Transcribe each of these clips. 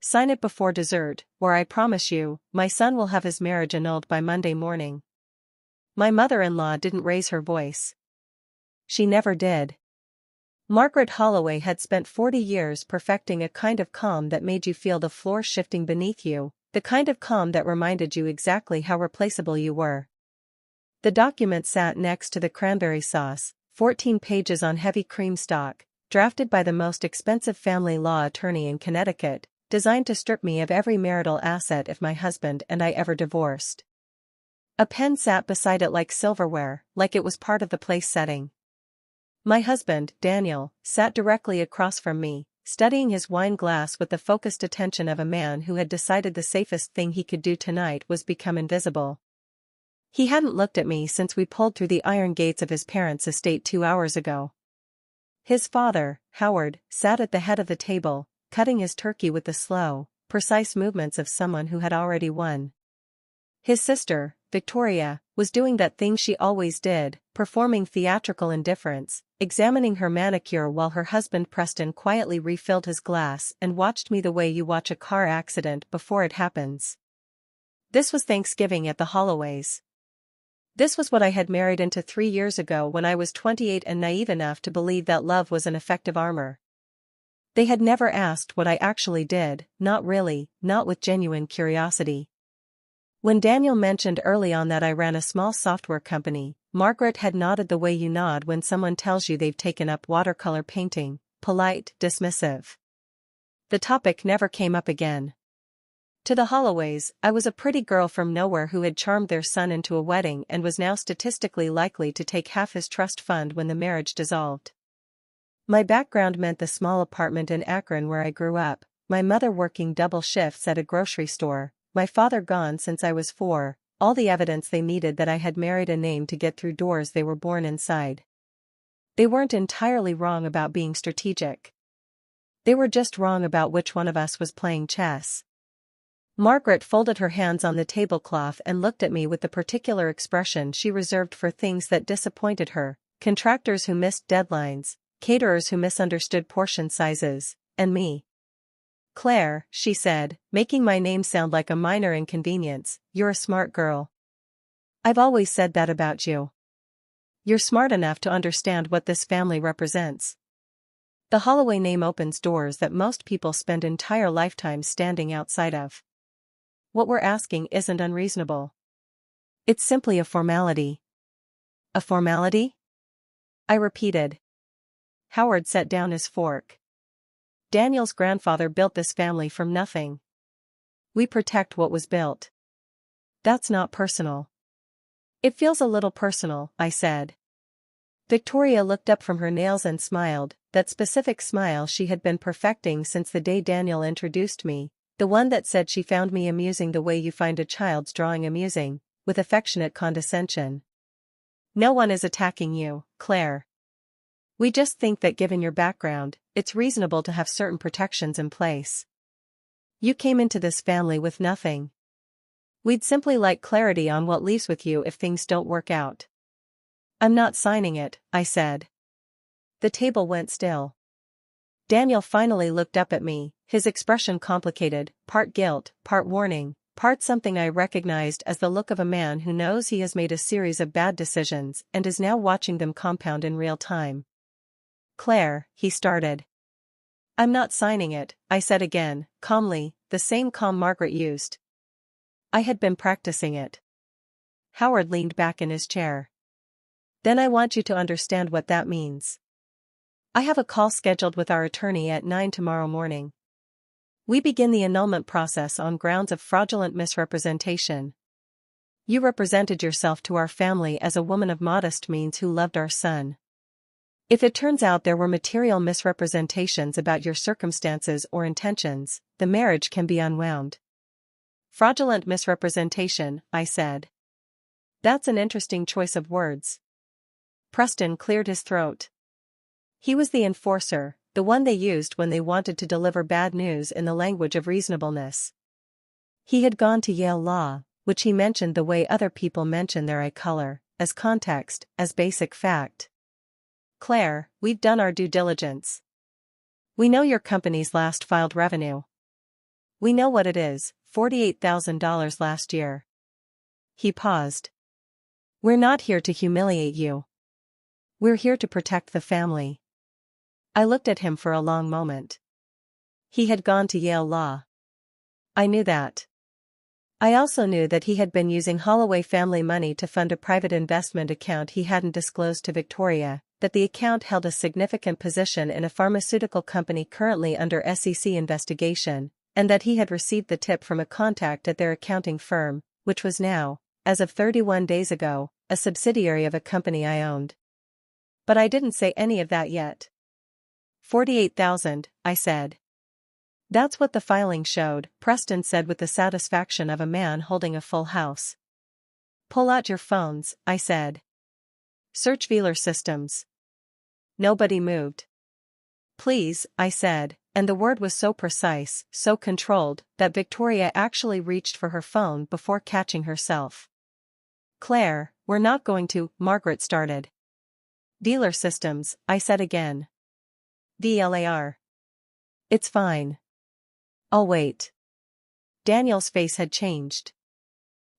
Sign it before dessert, or I promise you, my son will have his marriage annulled by Monday morning. My mother-in-law didn't raise her voice. She never did. Margaret Holloway had spent 40 years perfecting a kind of calm that made you feel the floor shifting beneath you, the kind of calm that reminded you exactly how replaceable you were. The document sat next to the cranberry sauce, 14 pages on heavy cream stock, drafted by the most expensive family law attorney in Connecticut, designed to strip me of every marital asset if my husband and I ever divorced. A pen sat beside it like silverware, like it was part of the place setting. My husband, Daniel, sat directly across from me, studying his wine glass with the focused attention of a man who had decided the safest thing he could do tonight was become invisible. He hadn't looked at me since we pulled through the iron gates of his parents' estate 2 hours ago. His father, Howard, sat at the head of the table, cutting his turkey with the slow, precise movements of someone who had already won. His sister, Victoria, was doing that thing she always did, performing theatrical indifference, examining her manicure while her husband Preston quietly refilled his glass and watched me the way you watch a car accident before it happens. This was Thanksgiving at the Holloways. This was what I had married into 3 years ago when I was 28 and naive enough to believe that love was an effective armor. They had never asked what I actually did, not really, not with genuine curiosity. When Daniel mentioned early on that I ran a small software company, Margaret had nodded the way you nod when someone tells you they've taken up watercolor painting, polite, dismissive. The topic never came up again. To the Holloways, I was a pretty girl from nowhere who had charmed their son into a wedding and was now statistically likely to take half his trust fund when the marriage dissolved. My background meant the small apartment in Akron where I grew up, my mother working double shifts at a grocery store, my father gone since I was 4, all the evidence they needed that I had married a name to get through doors they were born inside. They weren't entirely wrong about being strategic. They were just wrong about which one of us was playing chess. Margaret folded her hands on the tablecloth and looked at me with the particular expression she reserved for things that disappointed her, contractors who missed deadlines, caterers who misunderstood portion sizes, and me. "Claire," she said, making my name sound like a minor inconvenience, "you're a smart girl. I've always said that about you. You're smart enough to understand what this family represents. The Holloway name opens doors that most people spend entire lifetimes standing outside of. What we're asking isn't unreasonable. It's simply a formality." "A formality?" I repeated. Howard set down his fork. "Daniel's grandfather built this family from nothing. We protect what was built. That's not personal." "It feels a little personal," I said. Victoria looked up from her nails and smiled, that specific smile she had been perfecting since the day Daniel introduced me, the one that said she found me amusing the way you find a child's drawing amusing, with affectionate condescension. "No one is attacking you, Claire. We just think that given your background, it's reasonable to have certain protections in place. You came into this family with nothing. We'd simply like clarity on what leaves with you if things don't work out." "I'm not signing it," I said. The table went still. Daniel finally looked up at me, his expression complicated, part guilt, part warning, part something I recognized as the look of a man who knows he has made a series of bad decisions and is now watching them compound in real time. "Claire," he started. "I'm not signing it," I said again, calmly, the same calm Margaret used. I had been practicing it. Howard leaned back in his chair. "Then I want you to understand what that means. I have a call scheduled with our attorney at 9 tomorrow morning. We begin the annulment process on grounds of fraudulent misrepresentation. You represented yourself to our family as a woman of modest means who loved our son. If it turns out there were material misrepresentations about your circumstances or intentions, the marriage can be unwound." "Fraudulent misrepresentation," I said. "That's an interesting choice of words." Preston cleared his throat. He was the enforcer, the one they used when they wanted to deliver bad news in the language of reasonableness. He had gone to Yale Law, which he mentioned the way other people mention their eye color, as context, as basic fact. "Claire, we've done our due diligence. We know your company's last filed revenue. We know what it is, $48,000 last year. He paused. We're not here to humiliate you. We're here to protect the family. I looked at him for a long moment. He had gone to Yale Law. I knew that. I also knew that he had been using Holloway family money to fund a private investment account he hadn't disclosed to Victoria, that the account held a significant position in a pharmaceutical company currently under SEC investigation, and that he had received the tip from a contact at their accounting firm, which was now, as of 31 days ago, a subsidiary of a company I owned. But I didn't say any of that yet. 48,000, I said. That's what the filing showed, Preston said with the satisfaction of a man holding a full house. Pull out your phones, I said. Search Velar Systems. Nobody moved. Please, I said, and the word was so precise, so controlled, that Victoria actually reached for her phone before catching herself. Claire, we're not going to, Margaret started. Velar Systems, I said again. VLAR. It's fine. I'll wait. Daniel's face had changed.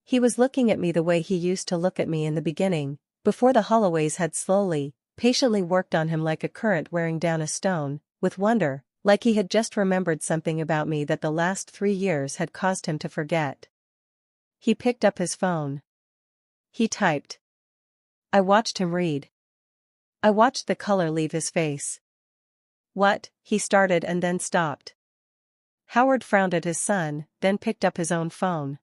He was looking at me the way he used to look at me in the beginning, before the Holloways had slowly, patiently worked on him like a current wearing down a stone, with wonder, like he had just remembered something about me that the last 3 years had caused him to forget. He picked up his phone. He typed. I watched him read. I watched the color leave his face. What? He started and then stopped. Howard frowned at his son, then picked up his own phone.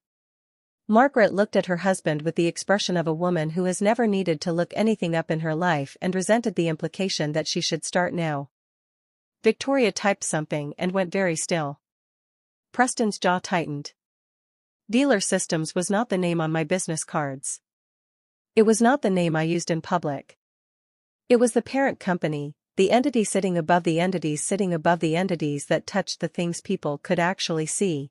Margaret looked at her husband with the expression of a woman who has never needed to look anything up in her life and resented the implication that she should start now. Victoria typed something and went very still. Preston's jaw tightened. Velar Systems was not the name on my business cards. It was not the name I used in public. It was the parent company, the entity sitting above the entities sitting above the entities that touched the things people could actually see.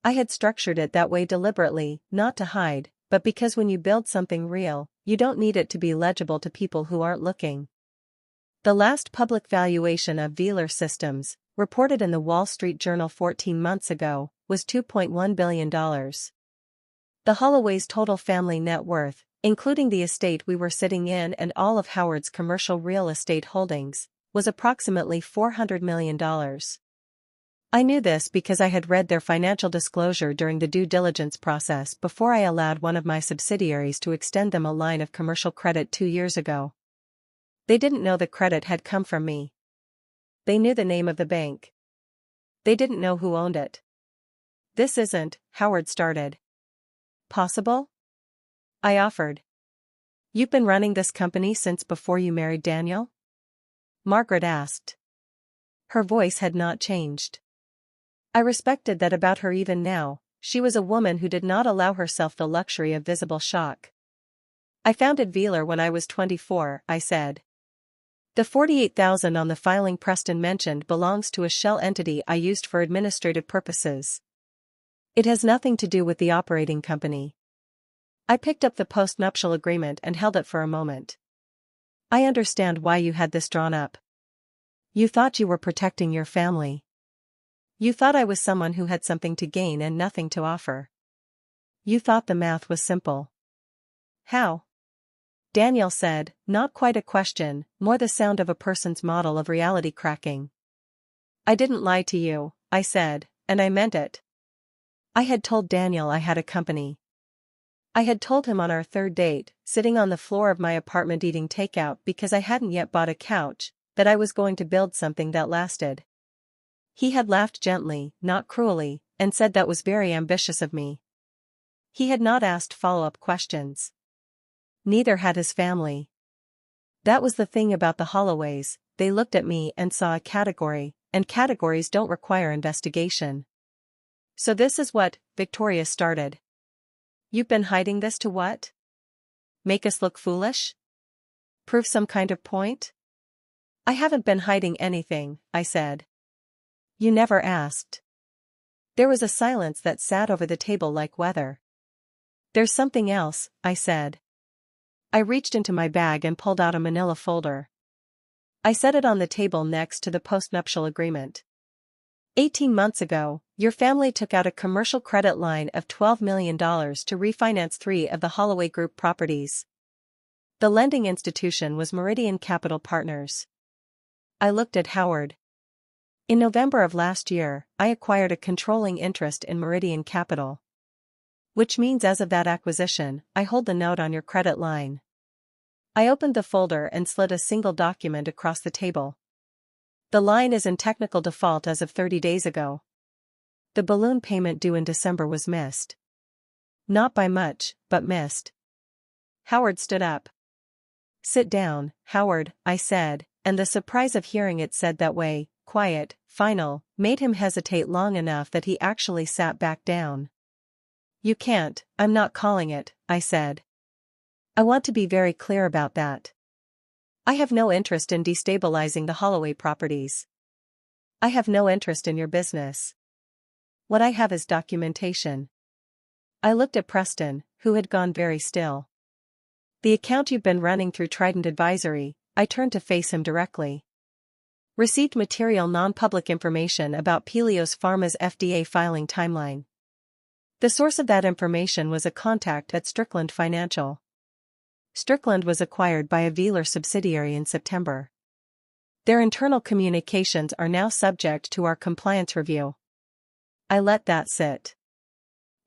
I had structured it that way deliberately, not to hide, but because when you build something real, you don't need it to be legible to people who aren't looking. The last public valuation of Velar Systems, reported in the Wall Street Journal 14 months ago, was $2.1 billion. The Holloways' total family net worth, including the estate we were sitting in and all of Howard's commercial real estate holdings, was approximately $400 million. I knew this because I had read their financial disclosure during the due diligence process before I allowed one of my subsidiaries to extend them a line of commercial credit 2 years ago. They didn't know the credit had come from me. They knew the name of the bank. They didn't know who owned it. This isn't, Howard started. Possible? I offered. You've been running this company since before you married Daniel? Margaret asked. Her voice had not changed. I respected that about her even now. She was a woman who did not allow herself the luxury of visible shock. I founded Velar when I was 24, I said. The 48,000 on the filing Preston mentioned belongs to a shell entity I used for administrative purposes. It has nothing to do with the operating company. I picked up the post-nuptial agreement and held it for a moment. I understand why you had this drawn up. You thought you were protecting your family. You thought I was someone who had something to gain and nothing to offer. You thought the math was simple. How? Daniel said, not quite a question, more the sound of a person's model of reality cracking. I didn't lie to you, I said, and I meant it. I had told Daniel I had a company. I had told him on our third date, sitting on the floor of my apartment eating takeout because I hadn't yet bought a couch, that I was going to build something that lasted. He had laughed gently, not cruelly, and said that was very ambitious of me. He had not asked follow-up questions. Neither had his family. That was the thing about the Holloways, they looked at me and saw a category, and categories don't require investigation. So this is what, Victoria started. You've been hiding this to what? Make us look foolish? Prove some kind of point? I haven't been hiding anything, I said. You never asked. There was a silence that sat over the table like weather. There's something else, I said. I reached into my bag and pulled out a manila folder. I set it on the table next to the postnuptial agreement. 18 months ago, your family took out a commercial credit line of $12 million to refinance 3 of the Holloway Group properties. The lending institution was Meridian Capital Partners. I looked at Howard. In November of last year, I acquired a controlling interest in Meridian Capital. Which means as of that acquisition, I hold the note on your credit line. I opened the folder and slid a single document across the table. The line is in technical default as of 30 days ago. The balloon payment due in December was missed. Not by much, but missed. Howard stood up. Sit down, Howard, I said, and the surprise of hearing it said that way, quiet, final, made him hesitate long enough that he actually sat back down. You can't, I'm not calling it, I said. I want to be very clear about that. I have no interest in destabilizing the Holloway properties. I have no interest in your business. What I have is documentation. I looked at Preston, who had gone very still. The account you've been running through Trident Advisory, I turned to face him directly. Received material non-public information about Pelios Pharma's FDA filing timeline. The source of that information was a contact at Strickland Financial. Strickland was acquired by a Veeler subsidiary in September. Their internal communications are now subject to our compliance review. I let that sit.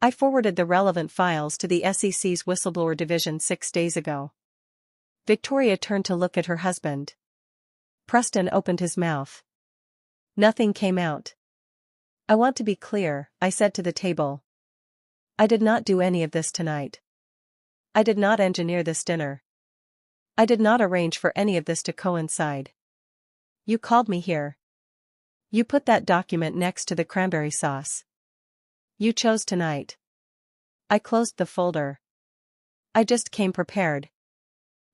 I forwarded the relevant files to the SEC's Whistleblower Division 6 days ago. Victoria turned to look at her husband. Preston opened his mouth. Nothing came out. I want to be clear, I said to the table. I did not do any of this tonight. I did not engineer this dinner. I did not arrange for any of this to coincide. You called me here. You put that document next to the cranberry sauce. You chose tonight. I closed the folder. I just came prepared.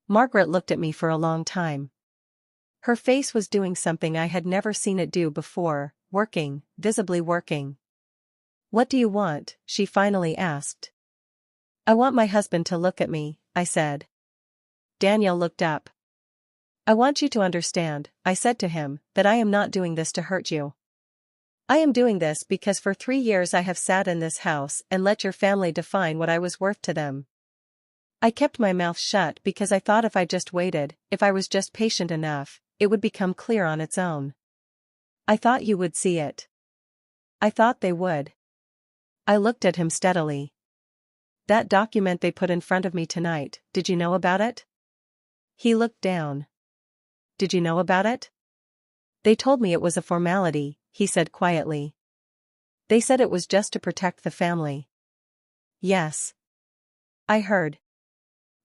Margaret looked at me for a long time. Her face was doing something I had never seen it do before, working, visibly working. What do you want? She finally asked. I want my husband to look at me, I said. Daniel looked up. I want you to understand, I said to him, that I am not doing this to hurt you. I am doing this because for 3 years I have sat in this house and let your family define what I was worth to them. I kept my mouth shut because I thought if I just waited, if I was just patient enough, it would become clear on its own. I thought you would see it. I thought they would. I looked at him steadily. That document they put in front of me tonight, did you know about it? He looked down. Did you know about it? They told me it was a formality, he said quietly. They said it was just to protect the family. Yes. I heard.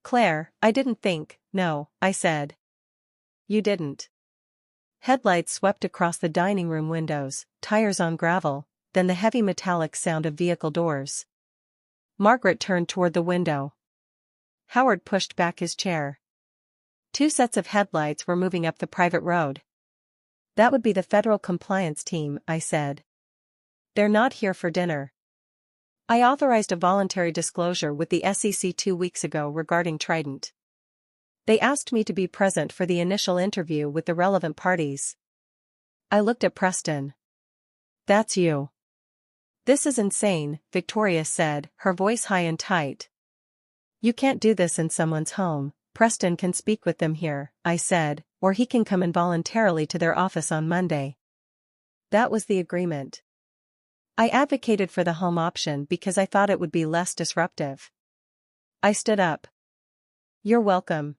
Claire, I didn't think, no, I said. You didn't. Headlights swept across the dining room windows, tires on gravel, then the heavy metallic sound of vehicle doors. Margaret turned toward the window. Howard pushed back his chair. 2 sets of headlights were moving up the private road. That would be the federal compliance team, I said. They're not here for dinner. I authorized a voluntary disclosure with the SEC 2 weeks ago regarding Trident. They asked me to be present for the initial interview with the relevant parties. I looked at Preston. That's you. This is insane, Victoria said, her voice high and tight. You can't do this in someone's home. Preston can speak with them here, I said, or he can come involuntarily to their office on Monday. That was the agreement. I advocated for the home option because I thought it would be less disruptive. I stood up. You're welcome,